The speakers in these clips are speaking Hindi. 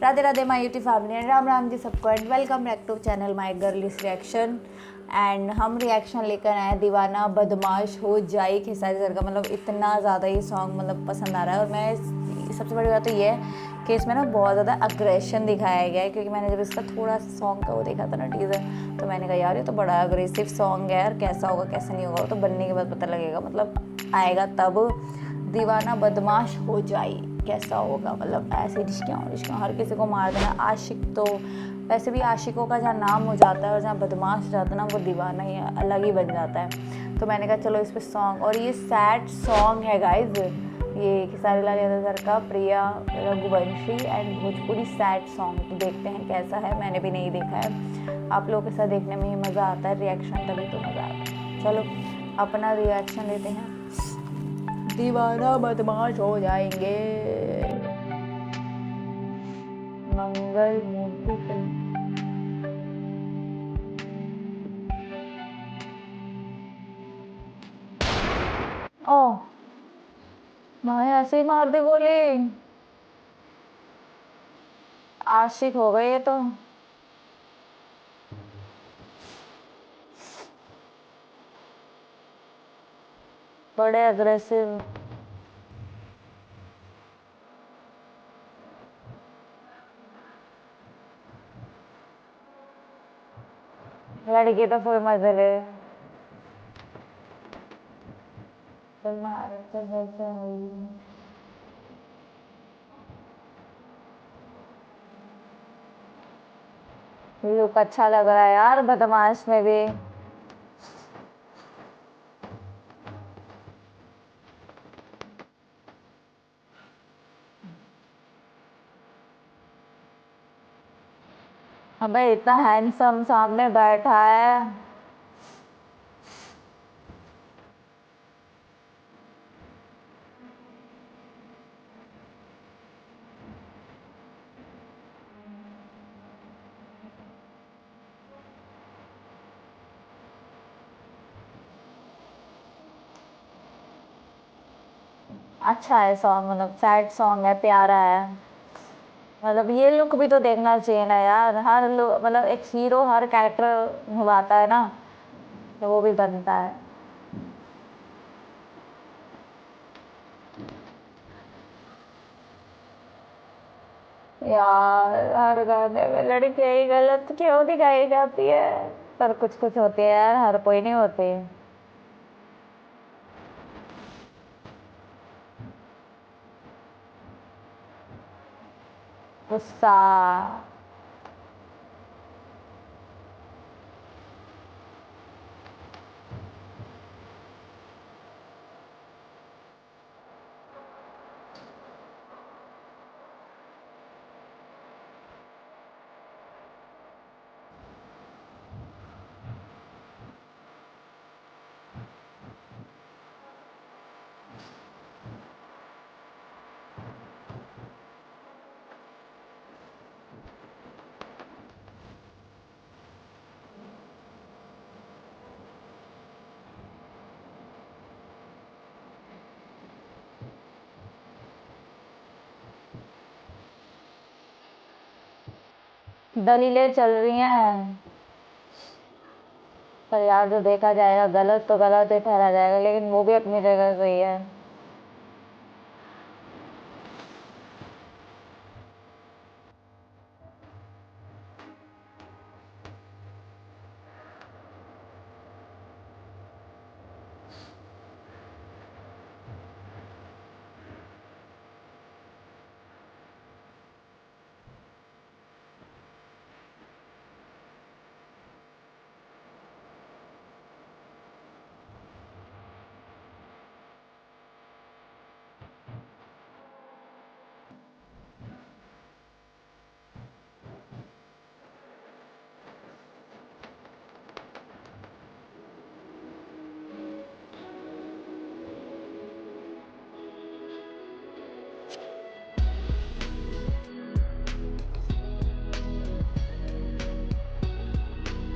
Radhe Radhe my YouTube family and Ram Ram ji सबको and welcome back to channel my girl's reaction. And हम रिएक्शन लेकर आए दीवाना बदमाश हो जाए खेसारी सर का। मतलब इतना ज़्यादा ये सॉन्ग मतलब पसंद आ रहा है। और मैं सबसे बड़ी बात तो ये है कि इसमें ना बहुत ज़्यादा अग्रेशन दिखाया गया है, क्योंकि मैंने जब इसका थोड़ा सा सॉन्ग का वो देखा था ना टीज़र, तो मैंने कहा यार ये तो बड़ा अग्रेसिव सॉन्ग है यार, कैसा होगा कैसा नहीं होगा वो तो बनने के बाद पता लगेगा, मतलब आएगा तब। दीवाना बदमाश हो जाए कैसा होगा, मतलब ऐसे रिश्कियाँ हर किसी को मार देना। आशिक तो वैसे भी आशिकों का जहाँ नाम हो जाता है और जहाँ बदमाश हो जाता है ना, वो दीवाना ही अलग ही बन जाता है। तो मैंने कहा चलो इस पर सॉन्ग, और ये सैड सॉन्ग है गाइज, ये खेसारी लाल यादव सर का Priya Raghuvanshi and Bhojpuri sad song. तो देखते हैं कैसा है, मैंने भी नहीं देखा है। आप लोगों के साथ देखने में ही मज़ा आता है, रिएक्शन तभी तो मज़ा आता है। चलो अपना रिएक्शन लेते हैं। दीवाना बदमाश हो जाएंगे। मंगल मूर्ति फिल्म। ओह भाई ऐसे ही मार दे गोली, आशिक हो गए ये तो। बड़े अग्रेसिव। लड़की तो फुल मजे ले। लुक अच्छा लग रहा है यार बदमाश में भी। अबे इतना हैंडसम सामने बैठा है। अच्छा है सॉन्ग, मतलब सैड सॉन्ग है, प्यारा है। मतलब ये लुक भी तो देखना चाहिए ना यार, हर लुक मतलब एक हीरो हर कैरेक्टर निभाता है ना, तो वो भी बनता है। यार हर गाने में लड़की ही गलत क्यों दिखाई जाती है, पर कुछ कुछ होती है यार, हर कोई नहीं होती। गुस्सा। दलीलें चल रही हैं, पर यार जो देखा जाएगा गलत तो गलत ही ठहरा जाएगा, लेकिन वो भी अपनी जगह सही है।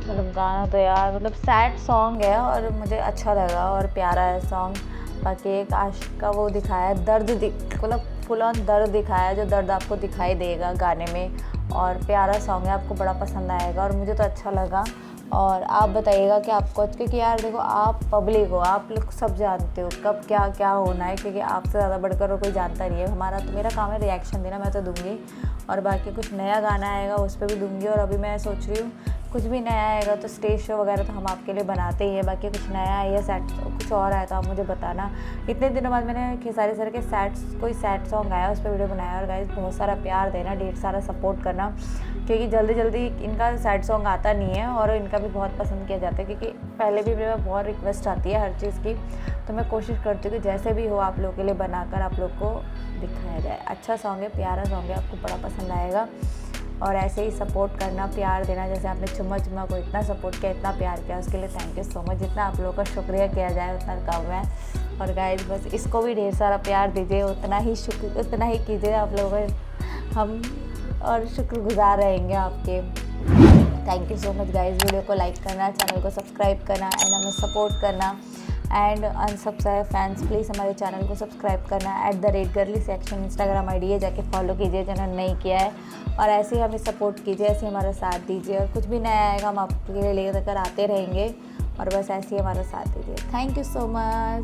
मतलब गाना तो यार मतलब सैड सॉन्ग है और मुझे अच्छा लगा और प्यारा है सॉन्ग। बाकी एक आशिक का वो दिखाया है, दर्द मतलब फुल ऑन दर्द दिखाया, जो दर्द आपको दिखाई देगा गाने में। और प्यारा सॉन्ग है, आपको बड़ा पसंद आएगा और मुझे तो अच्छा लगा। और आप बताइएगा कि आपको, क्योंकि यार देखो आप पब्लिक हो, आप लोग सब जानते हो कब क्या क्या होना है, क्योंकि आपसे ज़्यादा बढ़कर और कोई जानता नहीं है। हमारा तो, मेरा काम है रिएक्शन देना, मैं तो दूँगी। और बाकी कुछ नया गाना आएगा उस पर भी दूँगी। और अभी मैं सोच रही हूँ कुछ भी नया आएगा तो स्टेज शो वगैरह तो हम आपके लिए बनाते ही हैं। बाकी कुछ नया है या सैड कुछ और आया तो आप मुझे बताना। इतने दिनों बाद मैंने खेसारी सर के कोई सैड सॉन्ग आया, उस पर वीडियो बनाया। और गाइस बहुत सारा प्यार देना, ढेर सारा सपोर्ट करना, क्योंकि जल्दी जल्दी इनका सैड सॉन्ग आता नहीं है और इनका भी बहुत पसंद किया जाता है। क्योंकि पहले भी मेरे में बहुत रिक्वेस्ट आती है हर चीज़ की, तो मैं कोशिश करती हूँ कि जैसे भी हो आप लोगों के लिए बनाकर आप लोग को दिखाया जाए। अच्छा सॉन्ग है, प्यारा सॉन्ग है, आपको बड़ा पसंद आएगा। और ऐसे ही सपोर्ट करना, प्यार देना। जैसे आपने चुम्मा चुम्मा को इतना सपोर्ट किया, इतना प्यार किया, उसके लिए थैंक यू सो मच। जितना आप लोगों का शुक्रिया किया जाए उतना कम है। और गाइस बस इसको भी ढेर सारा प्यार दीजिए, उतना ही कीजिए आप लोगों को, हम और शुक्रगुजार रहेंगे आपके। Thank you so much guys. Video को लाइक करना, चैनल को सब्सक्राइब करना एंड हमें सपोर्ट करना। एंड अनसब्सक्राइब फैंस प्लीज़ हमारे चैनल को सब्सक्राइब करना। @girlysection इंस्टाग्राम ID है, जाके फॉलो कीजिए जिन्होंने नहीं किया है। और ऐसे ही हमें सपोर्ट कीजिए, ऐसे हमारा साथ दीजिए। और कुछ भी नया आएगा हम आपके लिए लेकर आते रहेंगे। और बस ऐसे ही हमारा साथ दीजिए। Thank you so much.